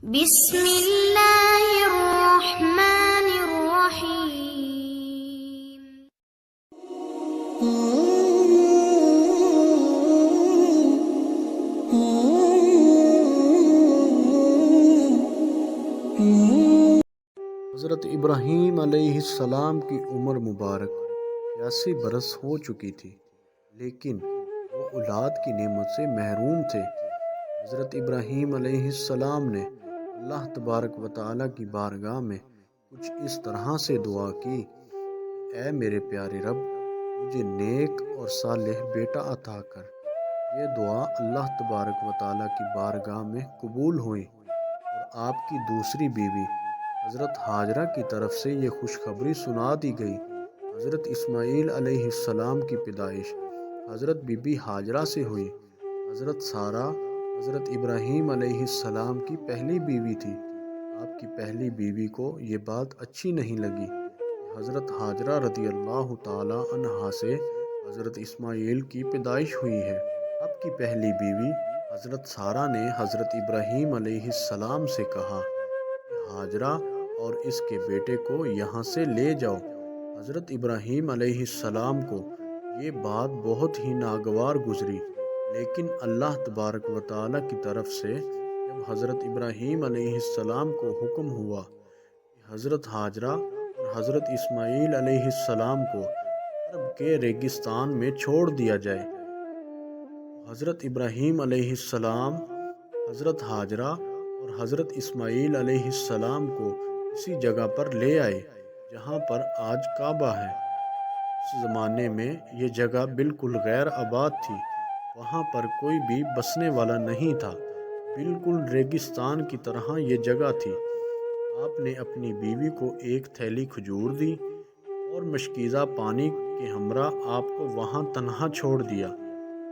بسم اللہ الرحمن الرحیم۔ حضرت ابراہیم علیہ السلام کی عمر مبارک 81 برس ہو چکی تھی، لیکن وہ اولاد کی نعمت سے محروم تھے۔ حضرت ابراہیم علیہ السلام نے اللہ تبارک و تعالیٰ کی بارگاہ میں کچھ اس طرح سے دعا کی: اے میرے پیارے رب، مجھے نیک اور صالح بیٹا عطا کر۔ یہ دعا اللہ تبارک و تعالیٰ کی بارگاہ میں قبول ہوئی، اور آپ کی دوسری بیوی حضرت ہاجرہ کی طرف سے یہ خوشخبری سنا دی گئی۔ حضرت اسماعیل علیہ السلام کی پیدائش حضرت بی بی ہاجرہ سے ہوئی۔ حضرت سارہ حضرت ابراہیم علیہ السلام کی پہلی بیوی تھی۔ آپ کی پہلی بیوی کو یہ بات اچھی نہیں لگی کہ حضرت ہاجرہ رضی اللہ تعالی عنہا سے حضرت اسماعیل کی پیدائش ہوئی ہے۔ آپ کی پہلی بیوی حضرت سارہ نے حضرت ابراہیم علیہ السلام سے کہا کہ ہاجرہ اور اس کے بیٹے کو یہاں سے لے جاؤ۔ حضرت ابراہیم علیہ السلام کو یہ بات بہت ہی ناگوار گزری، لیکن اللہ تبارک و تعالیٰ کی طرف سے جب حضرت ابراہیم علیہ السلام کو حکم ہوا کہ حضرت ہاجرہ اور حضرت اسماعیل علیہ السلام کو عرب کے ریگستان میں چھوڑ دیا جائے، حضرت ابراہیم علیہ السلام حضرت ہاجرہ اور حضرت اسماعیل علیہ السلام کو اسی جگہ پر لے آئے جہاں پر آج کعبہ ہے۔ اس زمانے میں یہ جگہ بالکل غیر آباد تھی، وہاں پر کوئی بھی بسنے والا نہیں تھا، بالکل ریگستان کی طرح یہ جگہ تھی۔ آپ نے اپنی بیوی کو ایک تھیلی کھجور دی اور مشکیزہ پانی کے ہمراہ آپ کو وہاں تنہا چھوڑ دیا۔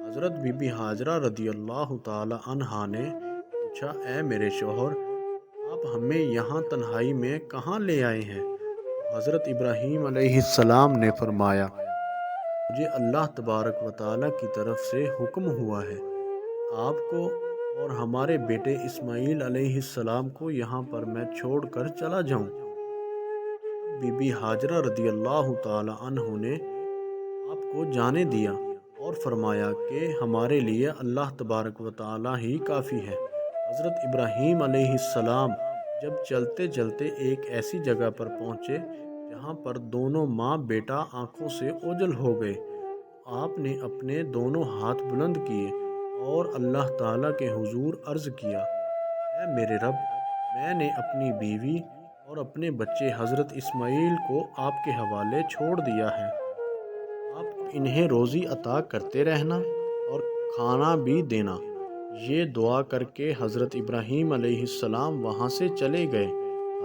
حضرت بی بی ہاجرہ رضی اللہ تعالی عنہا نے پوچھا: اے میرے شوہر، آپ ہمیں یہاں تنہائی میں کہاں لے آئے ہیں؟ حضرت ابراہیم علیہ السلام نے فرمایا: مجھے اللہ تبارک و تعالیٰ کی طرف سے حکم ہوا ہے آپ کو اور ہمارے بیٹے اسماعیل علیہ السلام کو یہاں پر میں چھوڑ کر چلا جاؤں۔ بی بی ہاجرہ رضی اللہ تعالی عنہ نے آپ کو جانے دیا اور فرمایا کہ ہمارے لیے اللہ تبارک و تعالیٰ ہی کافی ہے۔ حضرت ابراہیم علیہ السلام جب چلتے چلتے ایک ایسی جگہ پر پہنچے جہاں پر دونوں ماں بیٹا آنکھوں سے اوجھل ہو گئے، آپ نے اپنے دونوں ہاتھ بلند کیے اور اللہ تعالیٰ کے حضور عرض کیا: اے میرے رب، میں نے اپنی بیوی اور اپنے بچے حضرت اسماعیل کو آپ کے حوالے چھوڑ دیا ہے، آپ انہیں روزی عطا کرتے رہنا اور کھانا بھی دینا۔ یہ دعا کر کے حضرت ابراہیم علیہ السلام وہاں سے چلے گئے۔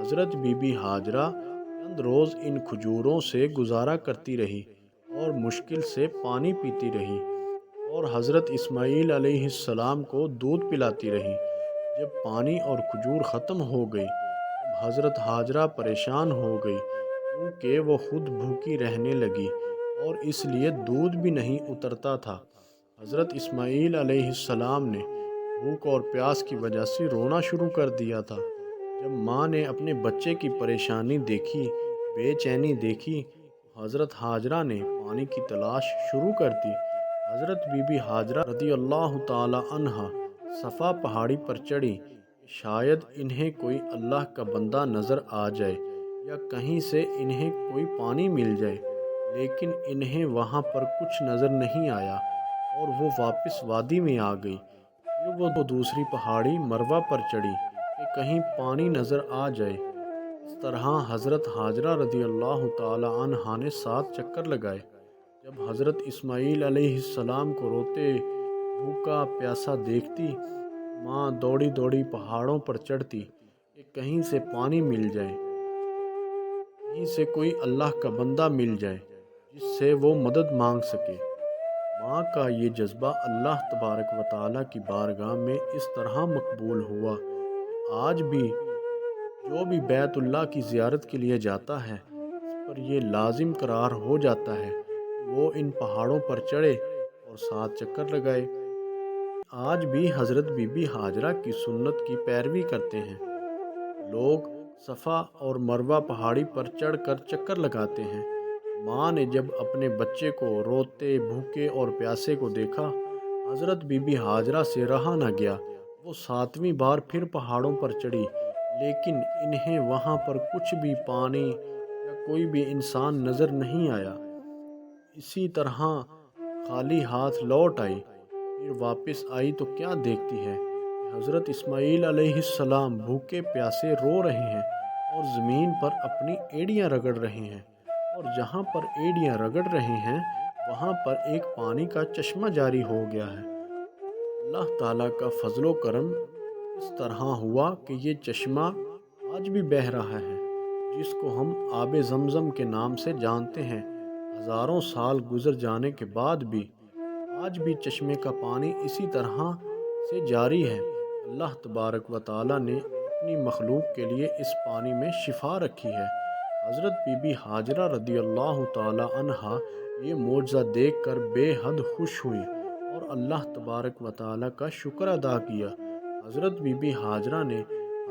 حضرت بی بی ہاجرہ چند روز ان کھجوروں سے گزارا کرتی رہی اور مشکل سے پانی پیتی رہی، اور حضرت اسماعیل علیہ السلام کو دودھ پلاتی رہی۔ جب پانی اور کھجور ختم ہو گئی، تب حضرت ہاجرہ پریشان ہو گئی، کیونکہ وہ خود بھوکی رہنے لگی اور اس لیے دودھ بھی نہیں اترتا تھا۔ حضرت اسماعیل علیہ السلام نے بھوک اور پیاس کی وجہ سے رونا شروع کر دیا تھا۔ جب ماں نے اپنے بچے کی پریشانی دیکھی، بے چینی دیکھی، تو حضرت ہاجرہ نے پانی کی تلاش شروع کر دی۔ حضرت بی بی ہاجرہ رضی اللہ تعالی عنہا صفا پہاڑی پر چڑھی کہ شاید انہیں کوئی اللہ کا بندہ نظر آ جائے یا کہیں سے انہیں کوئی پانی مل جائے، لیکن انہیں وہاں پر کچھ نظر نہیں آیا اور وہ واپس وادی میں آ گئی۔ پھر وہ دوسری پہاڑی مروہ پر چڑھی کہ کہیں پانی نظر آ جائے۔ اس طرح حضرت ہاجرہ رضی اللہ تعالی عنہا نے 7 چکر لگائے۔ جب حضرت اسماعیل علیہ السلام کو روتے بھوکا پیاسا دیکھتی، ماں دوڑی دوڑی پہاڑوں پر چڑھتی کہ کہیں سے پانی مل جائے، کہیں سے کوئی اللہ کا بندہ مل جائے جس سے وہ مدد مانگ سکے۔ ماں کا یہ جذبہ اللہ تبارک و تعالیٰ کی بارگاہ میں اس طرح مقبول ہوا کہ آج بھی جو بھی بیت اللہ کی زیارت کے لیے جاتا ہے، اس پر یہ لازم قرار ہو جاتا ہے کہ وہ ان پہاڑوں پر چڑھے اور 7 چکر لگائے۔ آج بھی حضرت بی بی ہاجرہ کی سنت کی پیروی کرتے ہیں۔ لوگ صفا اور مروہ پہاڑی پر چڑھ کر چکر لگاتے ہیں۔ ماں نے جب اپنے بچے کو روتے بھوکے اور پیاسے کو دیکھا، حضرت بی بی ہاجرہ سے رہا نہ گیا۔ وہ 7ویں بار پھر پہاڑوں پر چڑھی، لیکن انہیں وہاں پر کچھ بھی پانی یا کوئی بھی انسان نظر نہیں آیا۔ اسی طرح خالی ہاتھ لوٹ آئی۔ پھر واپس آئی تو کیا دیکھتی ہے کہ حضرت اسماعیل علیہ السلام بھوکے پیاسے رو رہے ہیں اور زمین پر اپنی ایڑیاں رگڑ رہے ہیں، اور جہاں پر ایڑیاں رگڑ رہے ہیں وہاں پر ایک پانی کا چشمہ جاری ہو گیا ہے۔ اللہ تعالیٰ کا فضل و کرم اس طرح ہوا کہ یہ چشمہ آج بھی بہہ رہا ہے، جس کو ہم آب زمزم کے نام سے جانتے ہیں۔ ہزاروں سال گزر جانے کے بعد بھی آج بھی چشمے کا پانی اسی طرح سے جاری ہے۔ اللہ تبارک و تعالیٰ نے اپنی مخلوق کے لیے اس پانی میں شفا رکھی ہے۔ حضرت بی بی ہاجرہ رضی اللہ تعالیٰ عنہا یہ معجزہ دیکھ کر بے حد خوش ہوئی اور اللہ تبارک و تعالیٰ کا شکر ادا کیا۔ حضرت بی بی ہاجرہ نے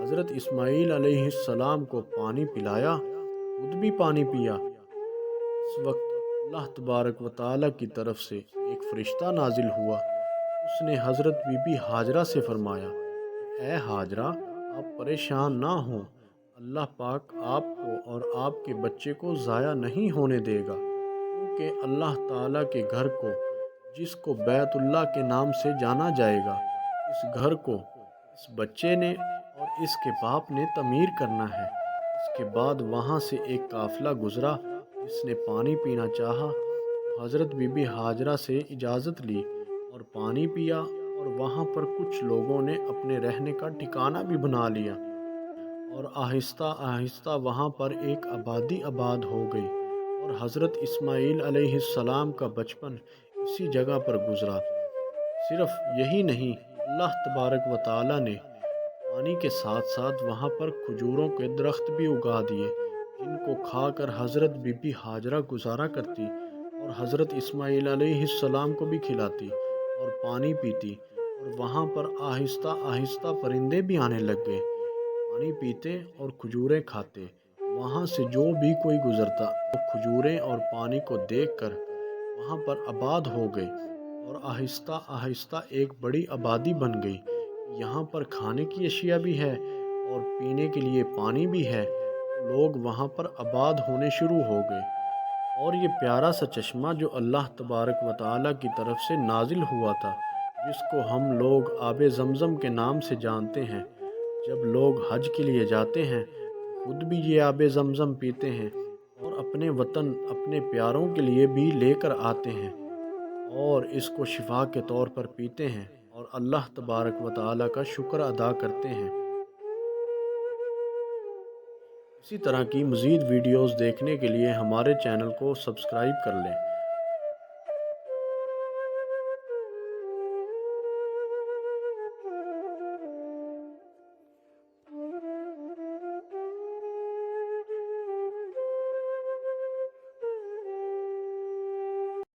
حضرت اسماعیل علیہ السلام کو پانی پلایا، خود بھی پانی پیا۔ اس وقت اللہ تبارک و تعالیٰ کی طرف سے ایک فرشتہ نازل ہوا۔ اس نے حضرت بی بی ہاجرہ سے فرمایا، اے ہاجرہ، آپ پریشان نہ ہوں، اللہ پاک آپ کو اور آپ کے بچے کو ضائع نہیں ہونے دے گا، کیونکہ اللہ تعالیٰ کے گھر کو، جس کو بیت اللہ کے نام سے جانا جائے گا، اس گھر کو اس بچے نے اور اس کے باپ نے تعمیر کرنا ہے۔ اس کے بعد وہاں سے ایک قافلہ گزرا جس نے پانی پینا چاہا تو حضرت بی بی ہاجرہ سے اجازت لی اور پانی پیا، اور وہاں پر کچھ لوگوں نے اپنے رہنے کا ٹھکانہ بھی بنا لیا، اور آہستہ آہستہ وہاں پر ایک آبادی آباد ہو گئی، اور حضرت اسماعیل علیہ السلام کا بچپن اسی جگہ پر گزرا۔ صرف یہی نہیں، اللہ تبارک و تعالیٰ نے پانی کے ساتھ ساتھ وہاں پر کھجوروں کے درخت بھی اگا دیے، جن کو کھا کر حضرت بی بی ہاجرہ گزارا کرتی اور حضرت اسماعیل علیہ السلام کو بھی کھلاتی اور پانی پیتی، اور وہاں پر آہستہ آہستہ پرندے بھی آنے لگ گئے، پانی پیتے اور کھجوریں کھاتے۔ وہاں سے جو بھی کوئی گزرتا وہ کھجوریں اور پانی کو دیکھ کر وہاں پر آباد ہو گئے، اور آہستہ آہستہ ایک بڑی آبادی بن گئی۔ یہاں پر کھانے کی اشیاء بھی ہے اور پینے کے لیے پانی بھی ہے۔ لوگ وہاں پر آباد ہونے شروع ہو گئے، اور یہ پیارا سا چشمہ جو اللہ تبارک و تعالیٰ کی طرف سے نازل ہوا تھا، جس کو ہم لوگ آب زمزم کے نام سے جانتے ہیں، جب لوگ حج کے لیے جاتے ہیں خود بھی یہ آب زمزم پیتے ہیں، اور اپنے وطن اپنے پیاروں کے لیے بھی لے کر آتے ہیں، اور اس کو شفا کے طور پر پیتے ہیں اور اللہ تبارک و تعالیٰ کا شکر ادا کرتے ہیں۔ اسی طرح کی مزید ویڈیوز دیکھنے کے لیے ہمارے چینل کو سبسکرائب کر لیں۔